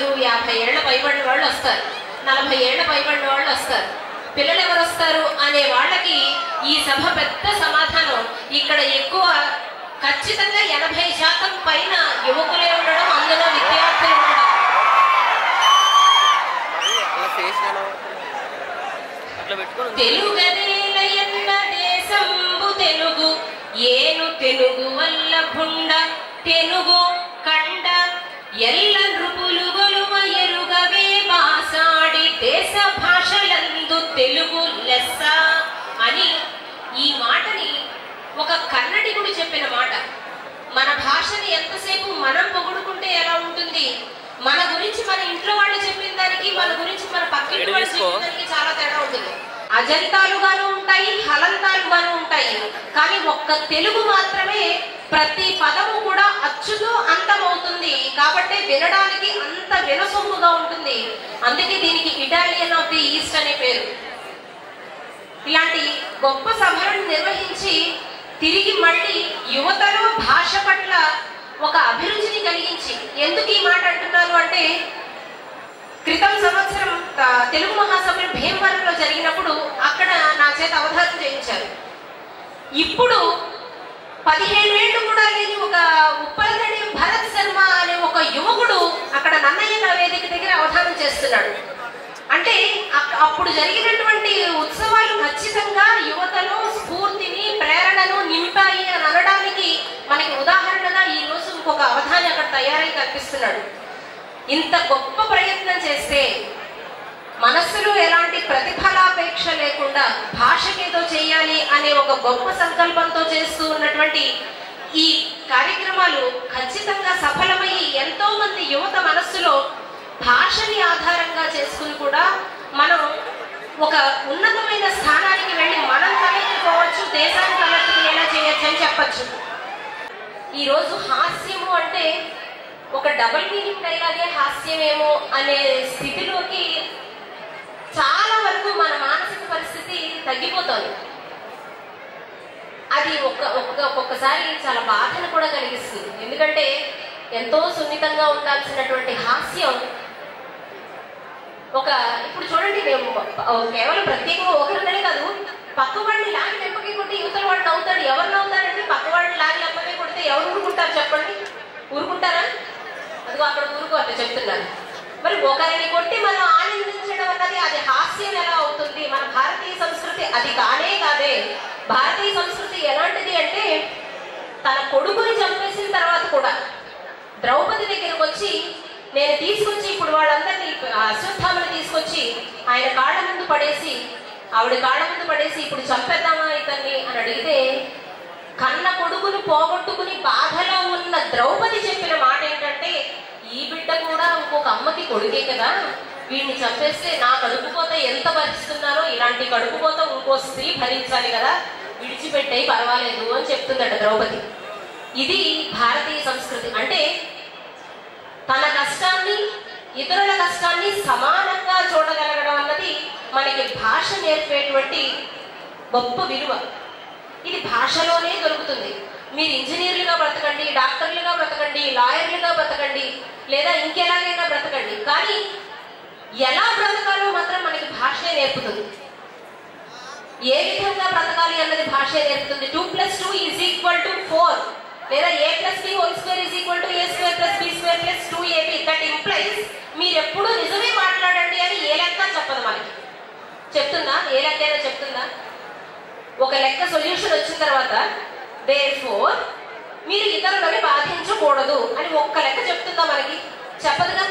వస్తారు? 50 ఏళ్ల పైబడిన వాళ్ళు వస్తారు, 40 ఏళ్ల పైబడిన వాళ్ళు వస్తారు. పిల్లలు ఎవరు వస్తారు అనే వాళ్ళకి ఈ సభ పెద్ద సమాధానం. ఇక్కడ ఎక్కువ ఖచ్చితంగా 80% పైన యువకులే ఉండడం, అందులో విద్యార్థులు ఉండడం. తెలుగదేలయన్న దేశంబు తెలుగు, ఏను తెలుగు వల్ల భుండ తెలుగు కండ, ఎల్ల నృపులు గొలువ ఎరుగవే బాసాడి, దేశ భాషలందు తెలుగు లెస్స అని ఈ మాటని ఒక కన్నడిగుడు చెప్పిన మాట. మన భాషని ఎంతసేపు మనం పొగుడుకుంటే ఎలా ఉంటుంది, మన గురించి మన ఇంట్లో వాళ్ళు చెప్పిన దానికి, మన గురించి మన పక్కింటి వాళ్ళు చెప్పిన దానికి చాలా తేడా ఉంటుంది. అజంతాలుగాను ఉంటాయి, హలంతాలుగాను ఉంటాయి. కానీ ఒక్క తెలుగు మాత్రమే ప్రతి పదము కూడా అచ్చుతో అంతమవుతుంది. కాబట్టి వినడానికి అంత వినసొంపుగా ఉంటుంది. అందుకే దీనికి ఇటాలియన్ ఆఫ్ ది ఈస్ట్ అనే పేరు. ఇలాంటి గొప్ప సభలను నిర్వహించి తిరిగి మళ్ళీ యువతలో భాష పట్ల ఒక అభిరుచిని కలిగించి, ఎందుకు ఈ మాట అంటున్నారు అంటే, క్రితం సంవత్సరం తెలుగు మహాసభలు భీమవరంలో జరిగినప్పుడు అక్కడ నా చేత అవధానం చేయించారు. ఇప్పుడు 17 ఏళ్ళు కూడా లేని ఒక ఉప్పలగడి భరత్ శర్మ అనే ఒక యువకుడు అక్కడ నన్నయ్య వేదిక దగ్గర అవధానం చేస్తున్నాడు. అంటే అప్పుడు జరిగినటువంటి ఉత్సవాలు ఖచ్చితంగా యువతలో స్ఫూర్తిని, ప్రేరణను నింపాయి అని అనడానికి మనకి ఉదాహరణగా ఈ రోజు ఇంకొక అవధాని అక్కడ తయారై కనిపిస్తున్నాడు. ఇంత గొప్ప ప్రయత్నం చేస్తే, మనస్సులో ఎలాంటి ప్రతిఫలాపేక్ష లేకుండా భాషకేదో చేయాలి అనే ఒక గొప్ప సంకల్పంతో చేస్తూ ఉన్నటువంటి ఈ కార్యక్రమాలు ఖచ్చితంగా సఫలమయ్యి ఎంతో మంది యువత మనస్సులో భాషని ఆధారంగా చేసుకుని కూడా మనం ఒక ఉన్నతమైన స్థానానికి వెళ్ళి మనం తలెత్తుకోవచ్చు, దేశాన్ని తలెత్తుకునేలా చేయొచ్చు అని చెప్పచ్చు. ఈరోజు హాస్యము అంటే ఒక డబుల్ మీనింగ్ డైలాగే హాస్యమేమో అనే స్థితిలోకి చాలా వరకు మన మానసిక పరిస్థితి తగ్గిపోతుంది. అది ఒక్కొక్కసారి చాలా బాధను కూడా కలిగిస్తుంది. ఎందుకంటే ఎంతో సున్నితంగా ఉండాల్సినటువంటి హాస్యం ఇప్పుడు చూడండి, మేము కేవలం ప్రత్యేకంగా ఒకరినే కాదు, పక్క వాడిని లాగి లెంపకి కొట్టి యువతల వాడు నవ్వుతాడు. ఎవరు నవ్వుతారంటే పక్క వాడిని లాగి లెంపకి కొడితే ఎవరు ఊరుకుంటారు చెప్పండి? ఊరుకుంటారా? అదిగో అక్కడ ఊరుకో అంటే చెప్తున్నాను. మరి ఒకరిని కొట్టి మనం ఆనందించడం అన్నది అది హాస్యం ఎలా అవుతుంది? మన భారతీయ సంస్కృతి అది కాదే. భారతీయ సంస్కృతి ఎలాంటిది అంటే, తన కొడుకుని చంపేసిన తర్వాత కూడా ద్రౌపది దగ్గరకు వచ్చి, నేను తీసుకొచ్చి ఇప్పుడు వాళ్ళందరినీ అశ్వత్థామని తీసుకొచ్చి ఆయన కాళ్ళ ముందు పడేసి, ఆవిడ కాళ్ళ ముందు పడేసి ఇప్పుడు చంపేద్దామా ఇతన్ని అని అడిగితే, కన్న కొడుకుని పోగొట్టుకుని బాధలో ఉన్న ద్రౌపది చెప్పిన మాట ఏంటంటే, ఈ బిడ్డ కూడా ఇంకొక అమ్మకి కొడుకే కదా, వీడిని చంపేస్తే నా కడుపుకోత ఎంత భరిస్తున్నానో ఇలాంటి కడుపుకోత ఇంకో స్త్రీ భరించాలి కదా, విడిచిపెట్టే పర్వాలేదు అని చెప్తుందట ద్రౌపది. ఇది భారతీయ సంస్కృతి. అంటే తన కష్టాన్ని, ఇతరుల కష్టాన్ని సమానంగా చూడగలగడం అన్నది మనకి భాష నేర్పేటువంటి గొప్ప విలువ. ఇది భాషలోనే దొరుకుతుంది. మీరు ఇంజనీర్లుగా బ్రతకండి, డాక్టర్లుగా బ్రతకండి, లాయర్లుగా బ్రతకండి, లేదా ఇంకెలాగైనా బ్రతకండి, కానీ ఎలా బ్రతకాలో మాత్రం మనకి భాషే నేర్పుతుంది. ఏ విధంగా బ్రతకాలి అన్నది భాషే నేర్పుతుంది. 2+2 = 4 లేదా a+b² = a² + b² + 2ab. That implies మీరు ఎప్పుడూ నిజమే మాట్లాడండి అని ఏ లెక్క చెప్పదు మనకి. చెప్తుందా? ఏ లెక్క అయినా చెప్తుందా? ఒక లెక్క సొల్యూషన్ వచ్చిన తర్వాత therefore మీరు ఇతరులని బాధించకూడదు అని ఒక్క లెక్క చెప్తుందా మనకి? చెప్పదుగా.